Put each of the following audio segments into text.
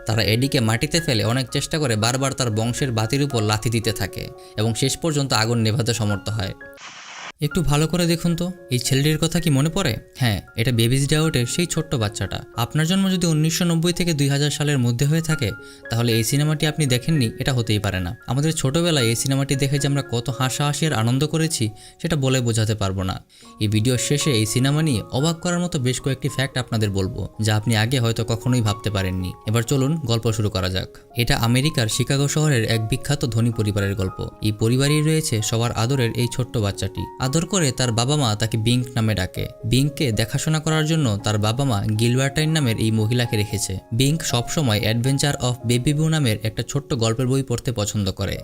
তারা এডিকে মাটিতে ফেলে অনেক চেষ্টা করে বারবার তার বংশের বাতির উপর লাথি দিতে থাকে এবং শেষ পর্যন্ত আগুন নেভাতে সমর্থ হয়। একটু ভালো করে দেখুন তো, এই ছেলেটির কথা কি মনে পড়ে? হ্যাঁ, এটা বেবিজ ডাউটের সেই ছোট্ট বাচ্চাটা। আপনার জন্ম যদি 1990 থেকে 2000 সালের মধ্যে হয়ে থাকে তাহলে এই সিনেমাটি আপনি দেখেননি এটা হতেই পারে না। আমাদের ছোটবেলায় এই সিনেমাটি দেখে যে আমরা কত হাসাহাসি আর আনন্দ করেছি সেটা বলে বোঝাতে পারবো না। এই ভিডিওর শেষে এই সিনেমা নিয়ে অবাক করার মতো বেশ কয়েকটি ফ্যাক্ট আপনাদের বলবো যা আপনি আগে হয়তো কখনোই ভাবতে পারেননি। এবার চলুন গল্প শুরু করা যাক। এটা আমেরিকার শিকাগো শহরের এক বিখ্যাত ধনী পরিবারের গল্প। এই পরিবারেই রয়েছে সবার আদরের এই ছোট্ট বাচ্চাটি। আদর করে তার বাবা মা তাকে বিঙ্ক নামে ডাকে। বিঙ্ককে দেখাশোনা করার জন্য তার বাবা মা গিলবার্টাইন নামের এই মহিলাকে রেখেছে। বিঙ্ক সবসময় অ্যাডভেঞ্চার অফ বেবি বু নামের একটা ছোট্ট গল্পের বই পড়তে পছন্দ করে।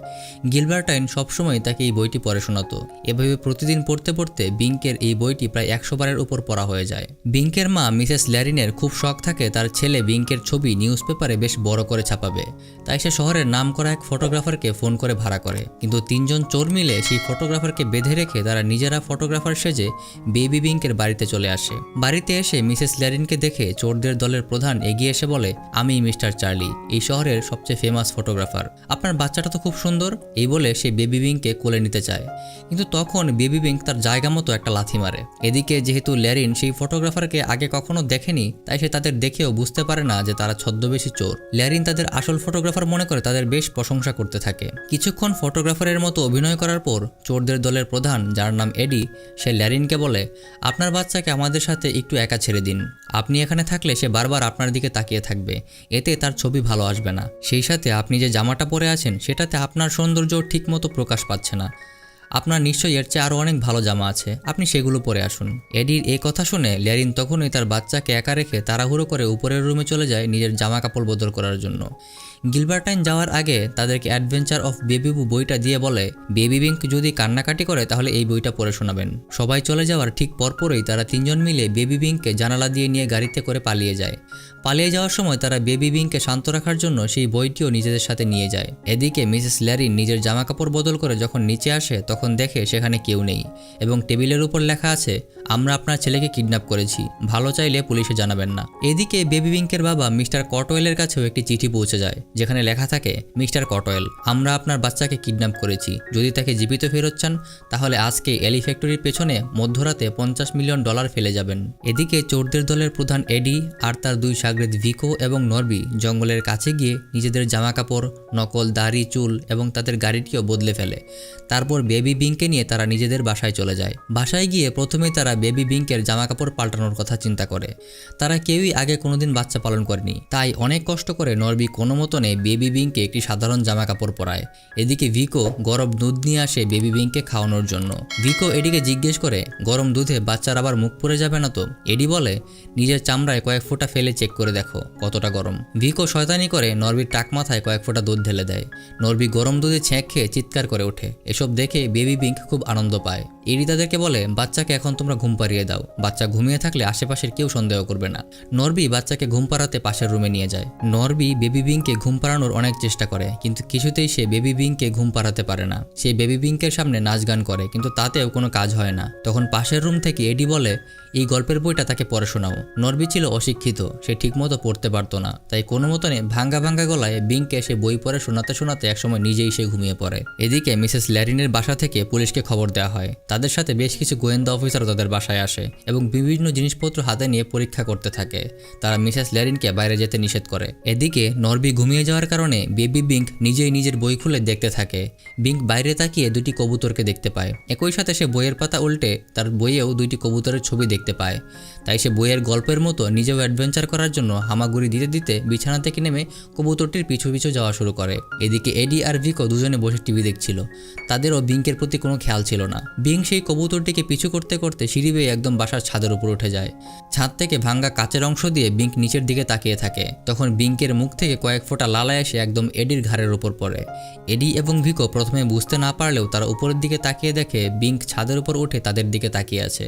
গিলবার্টাইন সবসময় তাকে এই বইটি পড়ে শোনাতো। এভাবে প্রতিদিন পড়তে পড়তে বিঙ্কের এই বইটি প্রায় 100 বারের উপর পড়া হয়ে যায়। বিঙ্কের মা মিসেস ল্যারিনের খুব শখ থাকে তার ছেলে বিঙ্কের ছবি নিউজ পেপারে বেশ বড় করে ছাপাবে। তাই সে শহরের নামকরা এক ফটোগ্রাফারকে ফোন করে ভাড়া করে। কিন্তু 3 জন চোর মিলে সেই ফটোগ্রাফারকে বেঁধে রেখে তারা নিজেরা ফটোগ্রাফার সেজে বেবি বিঙ্কের বাড়িতে চলে আসে। বাড়িতে এসে মিসেস ল্যারিনকে দেখে চোরদের দলের প্রধান এগিয়ে এসে বলে, আমি মিস্টার চার্লি, এই শহরের সবচেয়ে ফেমাস ফটোগ্রাফার। আপনার বাচ্চাটা তো খুব সুন্দর। এই বলে সে বেবি বিঙ্ককে কোলে নিতে চায়, কিন্তু তখন বেবি বিঙ্ক তার জায়গা মতো একটা লাথি মারে। এদিকে যেহেতু ল্যারিন সেই ফটোগ্রাফারকে আগে কখনো দেখেনি তাই সে তাদের দেখেও বুঝতে পারে না যে তারা ছদ্মবেশী চোর। ল্যারিন তাদের আসল ফটোগ্রাফার মনে করে তাদের বেশ প্রশংসা করতে থাকে। কিছুক্ষণ ফটোগ্রাফারের মতো অভিনয় করার পর চোরদের দলের প্রধান, যার নাম এডি, সে ল্যারিনকে বলে, আপনার বাচ্চাকে আমাদের সাথে একটু একা ছেড়ে দিন। আপনি এখানে থাকলে সে বারবার আপনার দিকে তাকিয়ে থাকবে, এতে তার ছবি ভালো আসবে না। সেই সাথে আপনি যে জামাটা পরে আছেন সেটাতে আপনার সৌন্দর্য ঠিকমতো প্রকাশ পাচ্ছে না। আপনার নিশ্চয়ই এর চেয়ে আরও অনেক ভালো জামা আছে, আপনি সেগুলো পরে আসুন। এডির এই কথা শুনে ল্যারিন তখনই তার বাচ্চাকে একা রেখে তাড়াহুড়ো করে উপরের রুমে চলে যায় নিজের জামা কাপড় বদল করার জন্য। গিলবার্টাইন যাওয়ার আগে তাদেরকে অ্যাডভেঞ্চার অফ বেবি বু বইটা দিয়ে বলে, বেবি বিঙ্ক যদি কান্নাকাটি করে তাহলে এই বইটা পড়ে শোনাবেন। সবাই চলে যাওয়ার ঠিক পরপরই তারা 3 জন মিলে বেবি বিঙ্ককে জানালা দিয়ে নিয়ে গাড়িতে করে পালিয়ে যায়। পালিয়ে যাওয়ার সময় তারা বেবি বিঙ্ককে শান্ত রাখার জন্য সেই বইটিও নিজেদের সাথে নিয়ে যায়। এদিকে মিসেস ল্যারিন নিজের জামা কাপড় বদল করে যখন নিচে আসে তখন দেখে সেখানে কেউ নেই এবং টেবিলের উপর লেখা আছে, আমরা আপনার ছেলেকে কিডন্যাপ করেছি, ভালো চাইলে পুলিশে জানাবেন না। এদিকে বেবি বিঙ্কের বাবা মিস্টার কটওয়েলের কাছেও একটি চিঠি পৌঁছে যায় যেখানে লেখা থাকে, মিস্টার কটওয়েল, আমরা আপনার বাচ্চাকে কিডন্যাপ করেছি। যদি তাকে জীবিত ফেরত চান তাহলে আজকে এলি ফ্যাক্টরির পেছনে মধ্যরাতে $50 মিলিয়ন ফেলে যাবেন। এদিকে চোরদের দলের প্রধান এডি আর তার 2 শাগরেদ ভিকো এবং নরবি জঙ্গলের কাছে গিয়ে নিজেদের জামা কাপড়, নকল দাড়ি, চুল এবং তাদের গাড়িটিও বদলে ফেলে। তারপর বেবি বিঙ্ককে নিয়ে তারা নিজেদের বাসায় চলে যায়। বাসায় গিয়ে প্রথমেই তারা বেবি বিঙ্কের জামা কাপড় পাল্টানোর কথা চিন্তা করে। তারা কেউই আগে কোনোদিন বাচ্চা পালন করেনি, তাই অনেক কষ্ট করে নরবি কোনো মতনে বেবি বিঙ্ককে একটি সাধারণ জামা কাপড় পরায়। এদিকে ভিকো গরম দুধ নিয়ে আসে বেবি বিঙ্ককে খাওয়ানোর জন্য। ভিকো এডিকে জিজ্ঞেস করে, গরম দুধে বাচ্চার আবার মুখ পুড়ে যাবে না তো? এডি বলে, নিজের চামড়ায় কয়েক ফোঁটা ফেলে চেক করে দেখো কতটা গরম। ভিকো শয়তানি করে নরবির টাক মাথায় কয়েক ফোঁটা দুধ ঢেলে দেয়। নরবি গরম দুধে ছ্যাঁক খেয়ে চিৎকার করে ওঠে। এসব দেখে বেবি বিঙ্ক খুব আনন্দ পায়। এডি তাদেরকে বলে, বাচ্চাকে এখন তোমরা ঘুম পাড়িয়ে দাও, বাচ্চা ঘুমিয়ে থাকলে আশেপাশের কেউ সন্দেহ করবে না। নরবি বাচ্চাকে ঘুম পাড়াতে পাশের রুমে নিয়ে যায়। নরবি বেবি বিঙ্ককে ঘুম পাড়ানোর অনেক চেষ্টা করে কিন্তু কিছুতেই সে বেবি বিঙ্ককে ঘুম পাড়াতে পারে না। সে বেবি বিঙ্কের সামনে নাচ গান করে কিন্তু তাতেও কোনো কাজ হয় না। তখন পাশের রুম থেকে এডি বলে, এই গল্পের বইটা তাকে পড়ে শোনাও। নরবি ছিল অশিক্ষিত, সে ঠিকমতো পড়তে পারতো না, তাই কোনো মতনে ভাঙ্গা ভাঙ্গা গলায় বিঙ্ককে সে বই পড়ে শোনাতে শোনাতে একসময় নিজেই সে ঘুমিয়ে পড়ে। এদিকে মিসেস ল্যারিনের বাসা থেকে পুলিশকে খবর দেওয়া হয়। তাদের সাথে বেশ কিছু গোয়েন্দা অফিসারও তাদের বাসায় আসে এবং বিভিন্ন জিনিসপত্র হাতে নিয়ে পরীক্ষা করতে থাকে। তারা মিসেস ল্যারিনকে বাইরে যেতে নিষেধ করে। এদিকে নরবি ঘুমিয়ে যাওয়ার কারণে বেবি বিঙ্ক নিজেই নিজের বই খুলে দেখতে থাকে। বিঙ্ক বাইরে তাকিয়ে 2টি কবুতরকে দেখতে পায়। একই সাথে সে বইয়ের পাতা উল্টে তার বইয়েও 2টি কবুতরের ছবি দেখতে পায়। তাই সে বইয়ের গল্পের মতো নিজেও অ্যাডভেঞ্চার করার জন্য হামাগুড়ি দিতে দিতে বিছানা থেকে নেমে কবুতরটির পিছু পিছু যাওয়া শুরু করে। এদিকে এডি আর ভিকো দুজনে বসে টিভি দেখছিল। তাদেরও বিঙ্কের প্রতি কোনো খেয়াল ছিল না। বিঙ্ক সেই কবুতরটিকে পিছু করতে করতে সিঁড়ি বেয়ে একদম বাসার ছাদের উপর উঠে যায়। ছাদ থেকে ভাঙ্গা কাচের অংশ দিয়ে বিঙ্ক নিচের দিকে তাকিয়ে থাকে। তখন বিঙ্কের মুখ থেকে কয়েক ফোঁটা লালা এসে একদম এডির ঘাড়ের উপর পড়ে। এডি এবং ভিকো প্রথমে বুঝতে না পারলেও তারা উপরের দিকে তাকিয়ে দেখে বিঙ্ক ছাদের উপর উঠে তাদের দিকে তাকিয়ে আছে।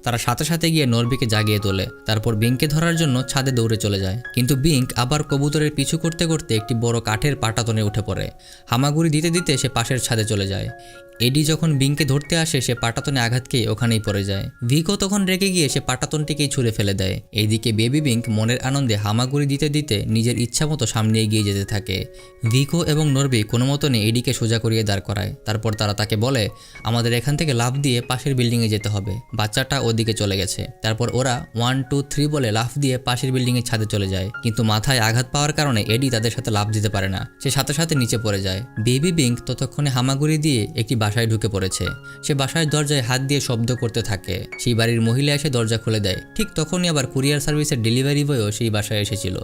তারা সাথে সাথে গিয়ে নরবিকে জাগিয়ে তোলে। তারপর বিঙ্ককে ধরার জন্য ছাদে দৌড়ে চলে যায়, কিন্তু বিঙ্ক আবার কবুতরের পিছু করতে করতে একটি বড় কাঠের পাটাতনে উঠে পড়ে। হামাগুড়ি দিতে দিতে সে পাশের ছাদে চলে যায়। এডি এডি যখন বিংকে ধরতে আসে সে পাটাতনে আঘাত খেয়ে ওখানেই পড়ে যায়। ভিকো তখন রেগে গিয়ে সে পাটাতনটিকেই ছুঁড়ে ফেলে দেয়। এইদিকে বেবি বিঙ্ক মনের আনন্দে হামাগুড়ি দিতে দিতে নিজের ইচ্ছা মতো সামনে এগিয়ে যেতে থাকে। ভিকো এবং নরবি কোনো মতনে এডিকে সোজা করিয়ে দাঁড় করায়। তারপর তারা তাকে বলে আমাদের এখান থেকে লাফ দিয়ে পাশের বিল্ডিংয়ে যেতে হবে, বাচ্চাটা ওদিকে চলে গেছে। তারপর ওরা 1 2 3 বলে লাফ দিয়ে পাশের বিল্ডিংয়ের ছাদে চলে যায়, কিন্তু মাথায় আঘাত পাওয়ার কারণে এডি তাদের সাথে লাফ দিতে পারে না, সে সাথে সাথে নিচে পড়ে যায়। বেবি বিঙ্ক ততক্ষণে হামাগুড়ি দিয়ে একটি বাসায় ঢুকে পড়েছে। সে বাসায় দরজায় হাত দিয়ে শব্দ করতে থাকে। সেই বাড়ির মহিলা এসে দরজা খুলে দেয়। ঠিক তখনই আবার কুরিয়ার সার্ভিসের ডেলিভারি বয়ও সেই বাসায় এসেছিল,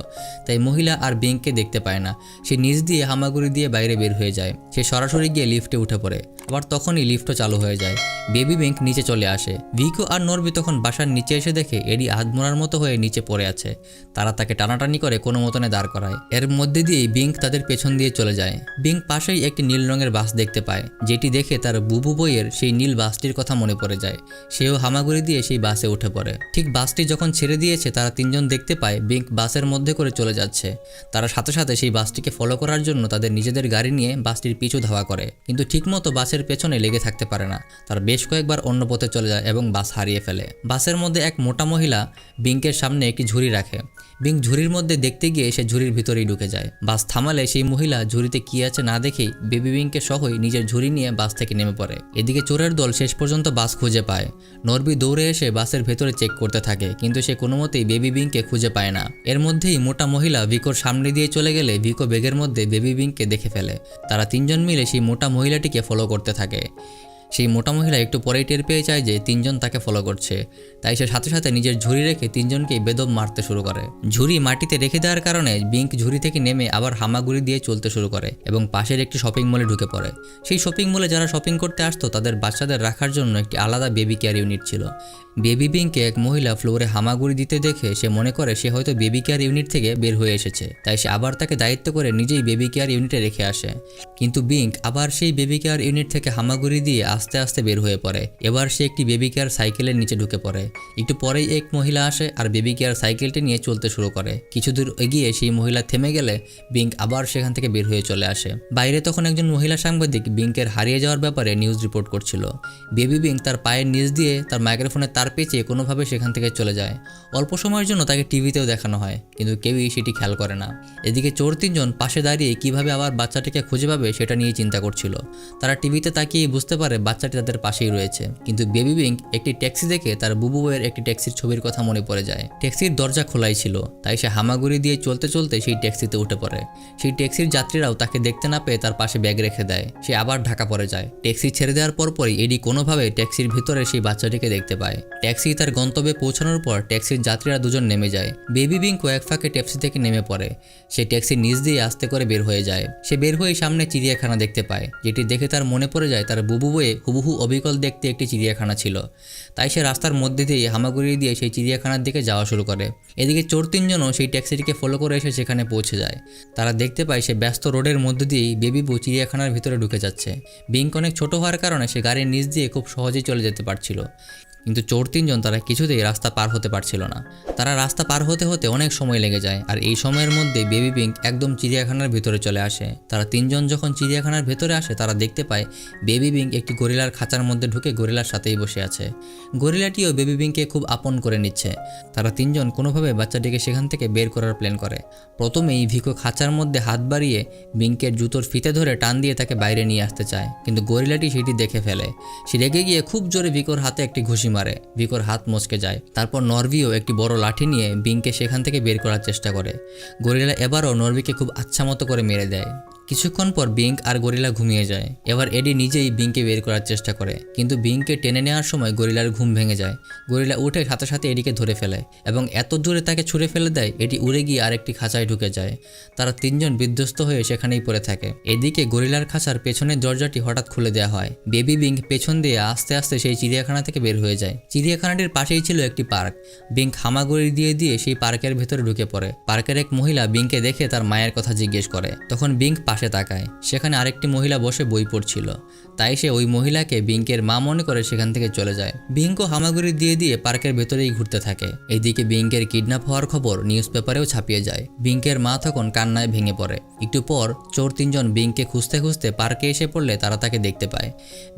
তাই মহিলা আর বিঙ্ককে দেখতে পায় না। সে নিচ দিয়ে হামাগুড়ি দিয়ে বাইরে বের হয়ে যায়। সে সরাসরি গিয়ে লিফটে উঠে পড়ে। আবার তখনই লিফটও চালু হয়ে যায়। বেবি বিঙ্ক নিচে চলে আসে। ভিকো আর নরবি তখন বাসার নিচে এসে দেখে এডি আধমরার মতো হয়ে নিচে পড়ে আছে। তারা তাকে টানাটানি করে কোনো মতনে দাঁড় করায়। এর মধ্যে দিয়েই বিঙ্ক তাদের পেছন দিয়ে চলে যায়। বিঙ্ক পাশেই একটি নীল রঙের বাস দেখতে পায়, যেটি দেখে তার বুবু বইয়ের সেই নীল বাসটির কথা মনে পড়ে যায়। সেও হামাগুড়ি দিয়ে সেই বাসে উঠে পড়ে। ঠিক বাসটি যখন ছেড়ে দিয়েছে তারা তিনজন দেখতে পায় বিঙ্ক বাসের মধ্যে করে চলে যাচ্ছে। তারা সাথে সাথে সেই বাসটিকে ফলো করার জন্য তাদের নিজেদের গাড়ি নিয়ে বাসটির পিছু ধাওয়া করে, কিন্তু ঠিকমতো বাসের পেছনে লেগে থাকতে পারে না। তারা বেশ কয়েকবার অন্য পথে চলে যায় এবং বাস হারিয়ে ফেলে। বাসের মধ্যে এক মোটা মহিলা বিঙ্কের সামনে একটি ঝুড়ি রাখে। বিঙ্ক ঝুড়ির মধ্যে দেখতে গিয়ে সে ঝুড়ির ভিতরেই ঢুকে যায়। বাস থামালে সেই মহিলা ঝুড়িতে কি আছে না দেখেই বেবি বিঙ্কে সহই নিজের ঝুড়ি নিয়ে বাস থেকে নেমে পড়ে। এদিকে চোরের দল শেষ পর্যন্ত বাস খুঁজে পায়। নরবি দৌড়ে এসে বাসের ভেতরে চেক করতে থাকে, কিন্তু সে কোনো মতেই বেবি বিঙ্ককে খুঁজে পায় না। এর মধ্যেই মোটা মহিলা ভিকোর সামনে দিয়ে চলে গেলে ভিকো ব্যাগের মধ্যে বেবি বিঙ্ককে দেখে ফেলে। তারা তিনজন মিলে সেই মোটা মহিলাটিকে ফলো করতে থাকে। সেই মোটা মহিলা একটু পরেই টের পেয়ে যায় যে তিনজন তাকে ফলো করছে, তাই সে সাথে সাথে নিজের ঝুড়ি রেখে তিনজনকেই বেদম মারতে শুরু করে। ঝুড়ি মাটিতে রেখে দেওয়ার কারণে বিঙ্ক ঝুড়ি থেকে নেমে আবার হামাগুড়ি দিয়ে চলতে শুরু করে এবং পাশের একটি শপিং মলে ঢুকে পড়ে। সেই শপিং মলে যারা শপিং করতে আসতো তাদের বাচ্চাদের রাখার জন্য একটি আলাদা বেবি কেয়ার ইউনিট ছিল। বেবি বিঙ্ককে এক মহিলা ফ্লোরে হামাগুড়ি দিতে দেখে সে মনে করে সে হয়তো বেবি কেয়ার ইউনিট থেকে বের হয়ে এসেছে, তাই সে আবার তাকে দায়িত্ব করে নিজেই বেবি কেয়ার ইউনিটে রেখে আসে। কিন্তু বিঙ্ক আবার সেই বেবি কেয়ার ইউনিট থেকে হামাগুড়ি দিয়ে আস্তে আস্তে বের হয়ে পড়ে। এবার সে একটি বেবি কেয়ার সাইকেলের নিচে ঢুকে পড়ে। একটু পরেই এক মহিলা আসে আর বেবি কেয়ার সাইকেলটি নিয়ে চলতে শুরু করে। কিছু দূর এগিয়ে সেই মহিলা থেমে গেলে বিঙ্ক আবার সেখান থেকে বের হয়ে চলে আসে। বাইরে তখন একজন মহিলা সাংবাদিক বিঙ্কের হারিয়ে যাওয়ার ব্যাপারে নিউজ রিপোর্ট করছিল। বেবি বিঙ্ক তার পায়ের নিচ দিয়ে তার মাইক্রোফোনের তার পেঁচিয়ে কোনোভাবে সেখান থেকে চলে যায়। অল্প সময়ের জন্য তাকে টিভিতেও দেখানো হয়, কিন্তু কেউই সেটি খেয়াল করে না। এদিকে চোর তিনজন পাশে দাঁড়িয়ে কিভাবে আবার বাচ্চাটিকে খুঁজে পাবে সেটা নিয়ে চিন্তা করছিল। তারা টিভিতে তাকিয়ে বুঝতে পারে বাচ্চাটি তাদের পাশেই রয়েছে, কিন্তু বেবি বিঙ্ক একটি ট্যাক্সি দেখে তার বুবু বইয়ের একটি ট্যাক্সির ছবির কথা মনে পড়ে যায়। ট্যাক্সির দরজা খোলাই ছিল, তাই সে হামাগুড়ি দিয়ে চলতে চলতে সেই ট্যাক্সিতে উঠে পড়ে। সেই ট্যাক্সির যাত্রীরাও তাকে দেখতে না পেয়ে তার পাশে ব্যাগ রেখে দেয়। সে আবার ঢাকা পড়ে যায়। ট্যাক্সি ছেড়ে দেওয়ার পরপরই এডি কোনোভাবে ট্যাক্সির ভিতরে সেই বাচ্চাটিকে দেখতে পায়। ট্যাক্সি তার গন্তব্যে পৌঁছানোর পর ট্যাক্সির যাত্রীরা দুজন নেমে যায়। বেবি বিঙ্ক কয়েক ফাঁকে ট্যাক্সি থেকে নেমে পড়ে। সে ট্যাক্সির নিচ দিয়ে আস্তে করে বের হয়ে যায়। সে বের হয়ে সামনে চিড়িয়াখানা দেখতে পায়, যেটি দেখে তার মনে পড়ে যায় তার বুবু বইয়ে হুবহু অবিকল দেখতে একটি চিড়িয়াখানা ছিল। তাই সে রাস্তার মধ্যে দিয়ে হামাগুড়ি দিয়ে সেই চিড়িয়াখানার দিকে যাওয়া শুরু করে। এদিকে চোর তিনজনও সেই ট্যাক্সিটিকে ফলো করে এসে সেখানে পৌঁছে যায়। তারা দেখতে পায় সে ব্যস্ত রোডের মধ্যে দিয়েই বেবি বউ চিড়িয়াখানার ভিতরে ঢুকে যাচ্ছে। বিঙ্ক অনেক ছোট হওয়ার কারণে সে গাড়ির নিচ দিয়ে খুব সহজেই চলে যেতে পারছিল, কিন্তু চোর তিনজন তারা কিছুতেই রাস্তা পার হতে পারছিল না। তারা রাস্তা পার হতে হতে অনেক সময় লেগে যায়, আর এই সময়ের মধ্যে বেবি বিঙ্ক একদম চিড়িয়াখানার ভিতরে চলে আসে। তারা তিনজন যখন চিড়িয়াখানার ভেতরে আসে তারা দেখতে পায় বেবি বিঙ্ক একটি গরিলার খাঁচার মধ্যে ঢুকে গরিলার সাথেই বসে আছে। গরিলাটিও বেবি বিঙ্ককে খুব আপন করে নিচ্ছে। তারা তিনজন কোনোভাবে বাচ্চাটিকে সেখান থেকে বের করার প্ল্যান করে। প্রথমেই ভিকো খাঁচার মধ্যে হাত বাড়িয়ে বিঙ্কের জুতোর ফিতে ধরে টান দিয়ে তাকে বাইরে নিয়ে আসতে চায়, কিন্তু গরিলাটি সেটি দেখে ফেলে। সে রেগে গিয়ে খুব জোরে ভিকোর হাতে একটি ঘুষি মারে। ভিকোর হাত মচকে যায়। তারপর নরভিও একটি বড় লাঠি নিয়ে বিঙ্ককে সেখান থেকে বের করার চেষ্টা করে। গরিলা এবারও নরভিকে খুব আচ্ছা মতো করে মেরে দেয়। কিছুক্ষণ পর বিঙ্ক আর গরিলা ঘুমিয়ে যায়। এবার এডি নিজেই বিঙ্ককে বের করার চেষ্টা করে, কিন্তু বিঙ্ককে টেনে নেওয়ার সময় গরিলার ঘুম ভেঙে যায়। গরিলা উঠে সাথে সাথে এডিকে ধরে ফেলে এবং এত দূরে তাকে ছুঁড়ে ফেলে দেয় এটি উড়ে গিয়ে আরেকটি খাঁচায় ঢুকে যায়। তারা তিনজন বিধ্বস্ত হয়ে সেখানেই পড়ে থাকে। এদিকে গরিলার খাঁচার পেছনের দরজাটি হঠাৎ খুলে দেওয়া হয়। বেবি বিঙ্ক পেছন দিয়ে আস্তে আস্তে সেই চিড়িয়াখানা থেকে বের হয়ে যায়। চিড়িয়াখানাটির পাশেই ছিল একটি পার্ক। বিঙ্ক হামাগুড়ি দিয়ে দিয়ে সেই পার্কের ভেতরে ঢুকে পড়ে। পার্কের এক মহিলা বিঙ্ককে দেখে তার মায়ের কথা জিজ্ঞেস করে। তখন বিঙ্ক পাশে তাকায়, সেখানে আরেকটি মহিলা বসে বই পড়ছিল। তাই সে ওই মহিলাকে বিঙ্কের মা মনে করে সেখান থেকে চলে যায়। বিঙ্কও হামাগুড়ি দিয়ে দিয়ে পার্কের ভেতরেই ঘুরতে থাকে। এইদিকে বিঙ্কের কিডন্যাপ হওয়ার খবর নিউজ পেপারেও ছাপিয়ে যায়। বিঙ্কের মা তখন কান্নায় ভেঙে পড়ে। একটু পর চোর তিনজন বিঙ্ককে খুঁজতে খুঁজতে পার্কে এসে পড়লে তারা তাকে দেখতে পায়।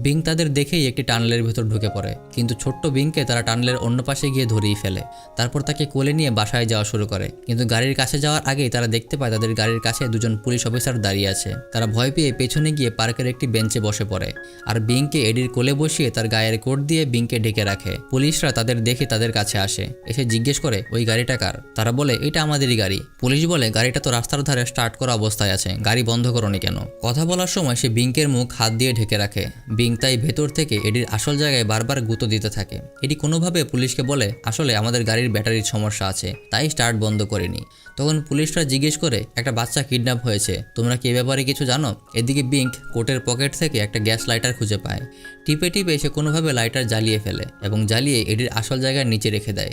বিঙ্ক তাদের দেখেই একটি টানেলের ভেতর ঢুকে পড়ে, কিন্তু ছোট্ট বিঙ্ককে তারা টানেলের অন্য পাশে গিয়ে ধরিয়ে ফেলে। তারপর তাকে কোলে নিয়ে বাসায় যাওয়া শুরু করে, কিন্তু গাড়ির কাছে যাওয়ার আগেই তারা দেখতে পায় তাদের গাড়ির কাছে দুজন পুলিশ অফিসার দাঁড়িয়ে আছে। তারা ভয় পেয়ে পেছনে গিয়ে পার্কের একটি বেঞ্চে বসে পড়ে, আর বিঙ্ককে এডির কোলে বসিয়ে তার গায়ের কোট দিয়ে বিঙ্ককে ঢেকে রাখে। পুলিশরা তাদের দেখে তাদের কাছে আসে, এসে জিজ্ঞেস করে ওই গাড়িটা কার। তারা বলে এটা আমাদেরই গাড়ি। পুলিশ বলে গাড়িটা তো রাস্তার ধারে স্টার্ট করা অবস্থায় আছে, গাড়ি বন্ধ করোনি কেন? কথা বলার সময় সে বিঙ্কের মুখ হাত দিয়ে ঢেকে রাখে। বিঙ্ক তাই ভেতর থেকে এডির আসল জায়গায় বারবার গুঁতো দিতে থাকে। এডি কোনোভাবে পুলিশকে বলে আসলে আমাদের গাড়ির ব্যাটারির সমস্যা আছে, তাই স্টার্ট বন্ধ করিনি। তখন পুলিশরা জিজ্ঞেস করে একটা বাচ্চা কিডন্যাপ হয়েছে, তোমরা কি এ ব্যাপারে কিছু জানো? এদিকে বিঙ্ক কোটের পকেট থেকে একটা গ্যাস লাইটার খুঁজে পায়। টিপে টিপে সে কোনোভাবে লাইটার জ্বালিয়ে ফেলে এবং জ্বালিয়ে এডির আসল জায়গার নিচে রেখে দেয়।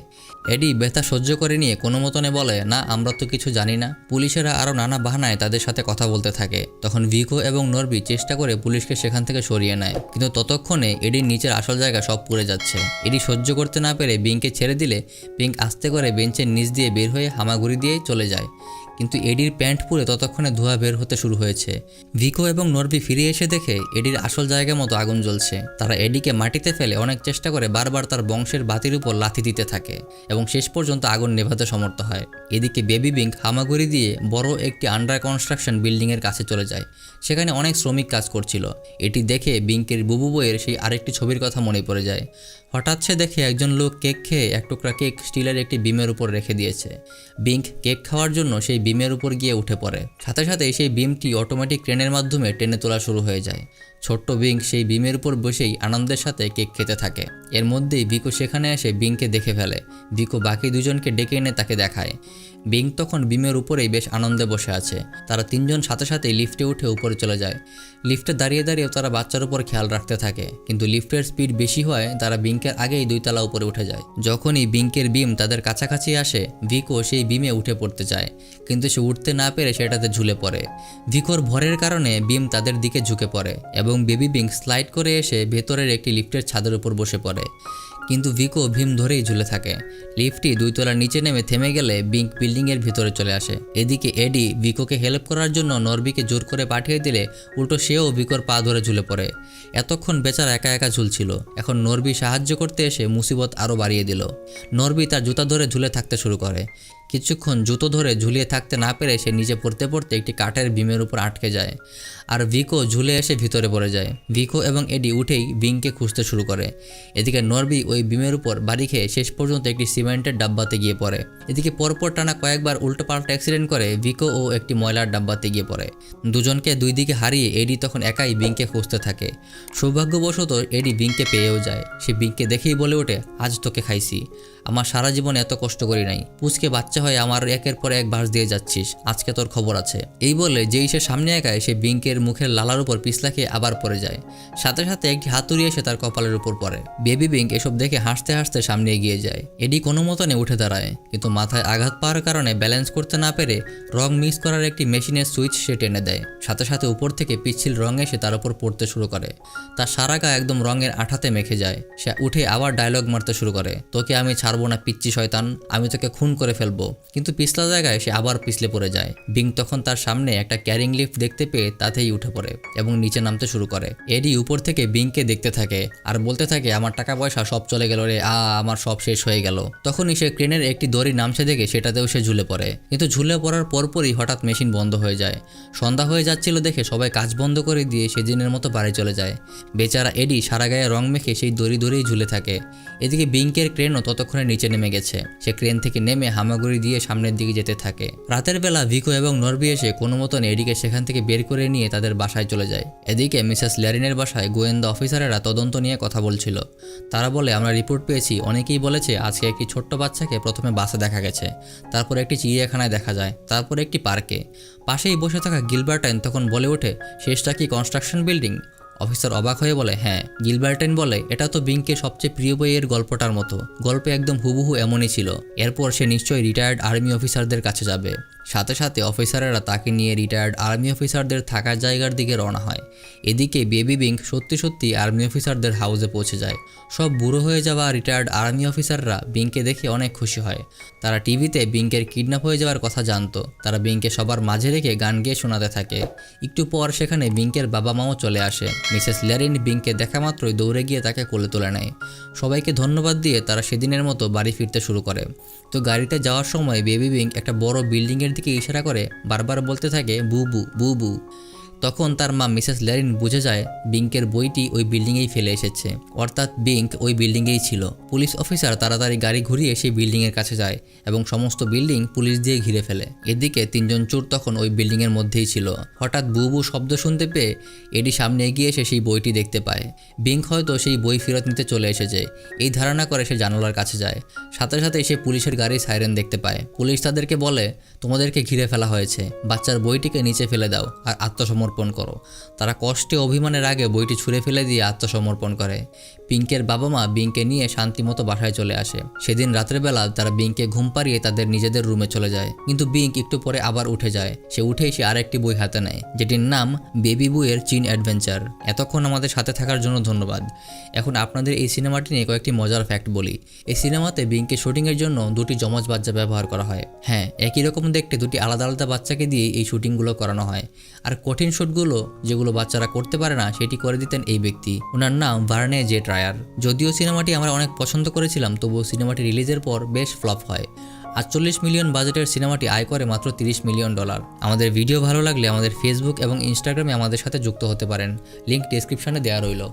এডি ব্যথা সহ্য করে নিয়ে কোনো মতনে বলে না আমরা তো কিছু জানি না। পুলিশেরা আরও নানা বাহানায় তাদের সাথে কথা বলতে থাকে। তখন ভিকো এবং নরবি চেষ্টা করে পুলিশকে সেখান থেকে সরিয়ে নেয়, কিন্তু ততক্ষণে এডির নিচের আসল জায়গা সব পুড়ে যাচ্ছে। এডি সহ্য করতে না পেরে বিঙ্ককে ছেড়ে দিলে বিঙ্ক আস্তে করে বেঞ্চের নিচ দিয়ে বের হয়ে হামাগুড়ি দিয়ে চলে যায়, কিন্তু এডির প্যান্ট পুড়ে ততক্ষণে ধোঁয়া বের হতে শুরু হয়েছে। ভিকো এবং নরবি ফিরে এসে দেখে এডির আসল জায়গা মতো আগুন জ্বলছে। তারা এডিকে মাটিতে ফেলে অনেক চেষ্টা করে বারবার তার বংশের বাতির উপর লাথি দিতে থাকে এবং শেষ পর্যন্ত আগুন নেভাতে সমর্থ হয়। এদিকে বেবি বিঙ্ক হামাগুড়ি দিয়ে বড় একটি আন্ডার কনস্ট্রাকশন বিল্ডিংয়ের কাছে চলে যায়। সেখানে অনেক শ্রমিক কাজ করছিল। এটি দেখে বিঙ্কের বুবু বইয়ের সেই আরেকটি ছবির কথা মনে পড়ে যায়। হঠাৎ সে দেখে একজন লোক কেক খেয়ে এক টুকরা কেক স্টিলের একটি বিমের উপর রেখে দিয়েছে। বিঙ্ক কেক খাওয়ার জন্য সেই বিমের উপর গিয়ে উঠে পড়ে। সাথে সাথে সেই বিমটি অটোমেটিক ক্রেনের মাধ্যমে টেনে তোলা শুরু হয়ে যায়। ছোট্ট বিঙ্ক সেই বিমের উপর বসেই আনন্দের সাথে কেক খেতে থাকে। এর মধ্যেই ভিকো সেখানে এসে বিঙ্ককে দেখে ফেলে। ভিকো বাকি দুজনকে ডেকে এনে তাকে দেখায়। বিঙ্ক তখন বিমের উপরেই বেশ আনন্দে বসে আছে। তারা তিনজন সাথে সাথেই লিফটে উঠে উপরে চলে যায়। লিফটে দাঁড়িয়ে দাঁড়িয়েও তারা বাচ্চার উপর খেয়াল রাখতে থাকে, কিন্তু লিফটের স্পিড বেশি হয় তারা বিঙ্কের আগেই 2 তলা উপরে উঠে যায়। যখনই বিঙ্কের বিম তাদের কাছাকাছি আসে ভিকো সেই বিমে উঠে পড়তে চায়, কিন্তু সে উঠতে না পেরে সেটাতে ঝুলে পড়ে। ভিকোর ভরের কারণে বিম তাদের দিকে ঝুঁকে পড়ে এবং বেবি বিঙ্ক স্লাইড করে এসে ভেতরের একটি লিফটের ছাদের উপর বসে পড়ে, কিন্তু ভিকো ভীম ধরেই ঝুলে থাকে। লিফটটি 2 তলার নিচে নেমে থেমে গেলে বিঙ্ক বিল্ডিংয়ের ভিতরে চলে আসে। এদিকে এডি ভিকোকে হেল্প করার জন্য নরবিকে জোর করে পাঠিয়ে দিলে উল্টো সেও ভিকোর পা ধরে ঝুলে পড়ে। এতক্ষণ বেচারা একা একা ঝুলছিল, এখন নরবি সাহায্য করতে এসে মুসিবত আরও বাড়িয়ে দিল। নরবি তার জুতা ধরে ঝুলে থাকতে শুরু করে। কিছুক্ষণ জুতো ধরে ঝুলিয়ে থাকতে না পেরে সে নিচে পড়তে পড়তে একটি কাঠের বিমের উপর আটকে যায়, আর ভিকো ঝুলে এসে ভিতরে পড়ে যায়। ভিকো এবং এডি উঠেই বিঙ্ককে খুঁজতে শুরু করে। এদিকে নরবি ওই বিমের উপর বাড়ি খেয়ে শেষ পর্যন্ত একটি সিমেন্টের ডাব্বাতে গিয়ে পড়ে। এদিকে পরপর টানা কয়েকবার উল্টোপাল্টা অ্যাক্সিডেন্ট করে ভিকো ও একটি ময়লার ডাব্বাতে গিয়ে পড়ে। দুজনকে 2 দিকে হারিয়ে এডি তখন একাই বিঙ্ককে খুঁজতে থাকে। সৌভাগ্যবশত এডি বিঙ্ককে পেয়েও যায়। সে বিঙ্ককে দেখেই বলে ওঠে আজ তোকে খাইছি, আমার সারা জীবন এত কষ্ট করি নাই, পুচকে বাচ্চা হয়ে আমার একের পর এক বাস দিয়ে যাচ্ছিস, আজকে তোর খবর আছে। এই বলে যেই সে সামনে একায় সে বিঙ্কের মুখের লালার উপর পিছলা খেয়ে আবার পড়ে যায়। সাথে সাথে একটি হাতুড়ি এসে তার কপালের উপর পড়ে। বেবি বিঙ্ক এসব দেখে হাসতে হাসতে সামনে এগিয়ে যায়। এডি কোনো মতনে উঠে দাঁড়ায়, কিন্তু মাথায় আঘাত পাওয়ার কারণে ব্যালেন্স করতে না পেরে রং মিক্স করার একটি মেশিনের সুইচ সে টেনে দেয়। সাথে সাথে উপর থেকে পিচ্ছিল রং এসে তার উপর পড়তে শুরু করে। তার সারা গা একদম রঙের আঠাতে মেখে যায়। সে উঠে আবার ডায়লগ মারতে শুরু করে, তোকে আমি ছাড়বো না পিচ্চি শয়তান, আমি তোকে খুন করে ফেলবো। কিন্তু পিছলা জায়গায় সে আবার পিছলে পড়ে যায়। বিঙ্ক তখন তার সামনে একটা ক্যারিং লিফট দেখতে পেয়ে তাতেই উঠে পড়ে এবং নিচে নামতে শুরু করে। এডি উপর থেকে বিঙ্ককে দেখতে থাকে আর বলতে থাকে আমার টাকা পয়সা সব চলে গেল রে, আমার সব শেষ হয়ে গেল। তখনই সে ক্রেনের একটি দড়ি নামছে দেখে সেটাতেও সে ঝুলে পড়ে, কিন্তু ঝুলে পড়ার পরপরই হঠাৎ মেশিন বন্ধ হয়ে যায়। সন্ধ্যা হয়ে যাচ্ছিল দেখে সবাই কাজ বন্ধ করে দিয়ে সেদিনের মতো বাড়ি চলে যায়। বেচারা এডি সারা গায়ে রং মেখে সেই দড়ি দড়িই ঝুলে থাকে। এদিকে বিঙ্কের ক্রেনও ততক্ষণে নিচে নেমে গেছে। সে ক্রেন থেকে নেমে হামাগুড়ি দিয়ে সামনের দিকে যেতে থাকে। রাতের বেলা ভিকো এবং নরবি এসে কোনো মতন এডিকে সেখান থেকে বের করে নিয়ে তাদের বাসায় চলে যায়। এদিকে মিসেস ল্যারিনের বাসায় গোয়েন্দা অফিসারেরা তদন্ত নিয়ে কথা বলছিল। তারা বলে আমরা রিপোর্ট পেয়েছি, অনেকেই বলেছে আজকে একটি ছোট্ট বাচ্চাকে প্রথমে বাসে দেখা গেছে, তারপর একটি চিড়িয়াখানায় দেখা যায়, তারপর একটি পার্কে। পাশেই বসে থাকা গিলবার্টাইন তখন বলে ওঠে শেষটা কি কনস্ট্রাকশন বিল্ডিং? অফিসার অবাক হয়ে বলে হ্যাঁ। গিলবার্টাইন বলে এটা তো বিঙ্কের সবচেয়ে প্রিয় বইয়ের গল্পটার মতো, গল্পে একদম হুবহু এমনই ছিল। এরপর সে নিশ্চয়ই রিটায়ার্ড আর্মি অফিসারদের কাছে যাবে। সাথে সাথে অফিসারেরা তাকে নিয়ে রিটায়ার্ড আর্মি অফিসারদের থাকার জায়গার দিকে রওনা হয়। এদিকে বেবি বিঙ্ক সত্যি সত্যি আর্মি অফিসারদের হাউসে পৌঁছে যায়। সব বুড়ো হয়ে যাওয়া রিটায়ার্ড আর্মি অফিসাররা বিঙ্ককে দেখে অনেক খুশি হয়। তারা টিভিতে বিঙ্কের কিডন্যাপ হয়ে যাওয়ার কথা জানতো। তারা বিঙ্ককে সবার মাঝে রেখে গান গেয়ে শোনাতে থাকে। একটু পর সেখানে বিঙ্কের বাবা মাও চলে আসে। মিসেস ল্যারিন বিঙ্ককে দেখা মাত্রই দৌড়ে গিয়ে তাকে কোলে তুলে নেয়। সবাইকে ধন্যবাদ দিয়ে তারা সেদিনের মতো বাড়ি ফিরতে শুরু করে। তো গাড়িতে যাওয়ার সময় বেবি বিঙ্ক একটা বড় বিল্ডিংয়ের দিকে ইশারা করে বারবার বলতে থাকে বুবু বুবু। তখন তার মা মিসেস ল্যারিন বুঝে যায় বিঙ্কের বইটি ওই বিল্ডিংয়েই ফেলে এসেছে, অর্থাৎ বিঙ্ক ওই বিল্ডিংয়েই ছিল। পুলিশ অফিসার তাড়াতাড়ি গাড়ি ঘুরিয়ে সেই বিল্ডিংয়ের কাছে যায় এবং সমস্ত বিল্ডিং পুলিশ দিয়ে ঘিরে ফেলে। এদিকে তিনজন চোর তখন ওই বিল্ডিংয়ের মধ্যেই ছিল। হঠাৎ বুবু শব্দ শুনতে পেয়ে এডি সামনে এগিয়ে এসে সেই বইটি দেখতে পায়। বিঙ্ক হয়তো সেই বই ফেরত নিতে চলে এসেছে এই ধারণা করে সে জানালার কাছে যায়। সাথে সাথে সে পুলিশের গাড়ির সাইরেন দেখতে পায়। পুলিশ তাদেরকে বলে তোমাদেরকে ঘিরে ফেলা হয়েছে, বাচ্চার বইটিকে নিচে ফেলে দাও আর আত্মসমর্পণ করো। তারা কষ্টে অভিমানের আগে বইটি ছুঁড়ে ফেলে দিয়ে আত্মসমর্পণ করে। পিঙ্কের বাবা মা বিঙ্ককে নিয়ে শান্তিমতো বাসায় চলে আসে। সেদিন রাতের বেলা তারা বিঙ্ককে ঘুম পাড়িয়ে তাদের নিজেদের রুমে চলে যায়। কিন্তু বিঙ্ক একটু পরে আবার উঠে যায়। সে উঠে এসে আরেকটি বই হাতে নেয় যেটির নাম বেবি বুয়ের চীন অ্যাডভেঞ্চার। এতক্ষণ আমাদের সাথে থাকার জন্য ধন্যবাদ। এখন আপনাদের এই সিনেমাটি নিয়ে কয়েকটি মজার ফ্যাক্ট বলি। এই সিনেমাতে বিঙ্কের শুটিংয়ের জন্য দুটি যমজ বাচ্চা ব্যবহার করা হয়। হ্যাঁ, একই রকম দেখতে দুটি আলাদা আলাদা বাচ্চাকে দিয়ে এই শুটিংগুলো করানো হয়। আর কঠিন শুটগুলো যেগুলো বাচ্চারা করতে পারে না সেটি করে দিতেন এই ব্যক্তি। ওনার নাম ভার্নে জে ট্রায়ার। যদিও সিনেমাটি আমরা অনেক পছন্দ করেছিলাম, তবুও সিনেমাটি রিলিজের পর বেশ ফ্লপ হয়। 48 মিলিয়ন বাজেটের সিনেমাটি আয় করে মাত্র $30 মিলিয়ন। আমাদের ভিডিও ভালো লাগলে আমাদের ফেসবুক এবং ইনস্টাগ্রামে আমাদের সাথে যুক্ত হতে পারেন, লিঙ্ক ডেসক্রিপশনে দেওয়া রইল।